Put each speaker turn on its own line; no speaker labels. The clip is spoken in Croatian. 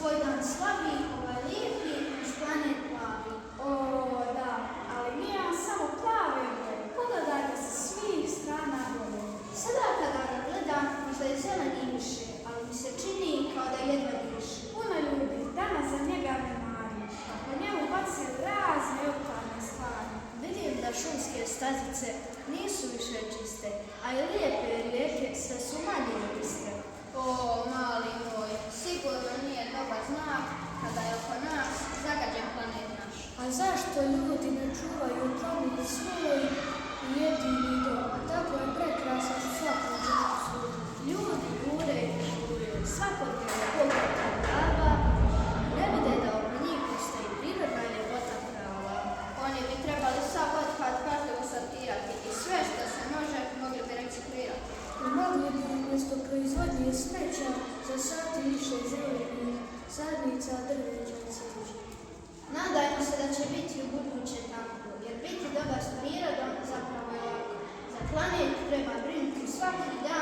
svoj dan slavi ovaj lijepi naš planet plavi.
O, da, ali nije on samo plave boje. Pogledajte se svih strana boje.
Sada kada ga gledam, možda je zeleni više, ali mi se čini kao da jedva diše.
Puno ljudi danas za njega ne mari, a po njemu baci razne otpadne stvari.
Vidim da šumske stazice nisu više čiste, a i lijepe rijeke sve su manje bistre. O, mali moj, sigurno nije dobar znak kada je oko nas zagađen planet naš.
A zašto ljudi ne čuvaju planet svoj jedini dom, a tako je prekrasan svakom živom služu.
Ljudi jure i žure, svakodnevno pogrešna prava, ne vide da oko njih postoji prirodna ljepota prava. Oni bi trebali sav otpad pažljivo sortirati i sve što se može mogli bi reciklirati.
I mogli bi umjesto proizvodnje smeća zasaditi više zelenih sadnica drveća i cvijeća.
Nadajmo se da će biti u buduće tako, jer biti dobar s prirodom zapravo je lako. Za planet treba brinuti svaki dan.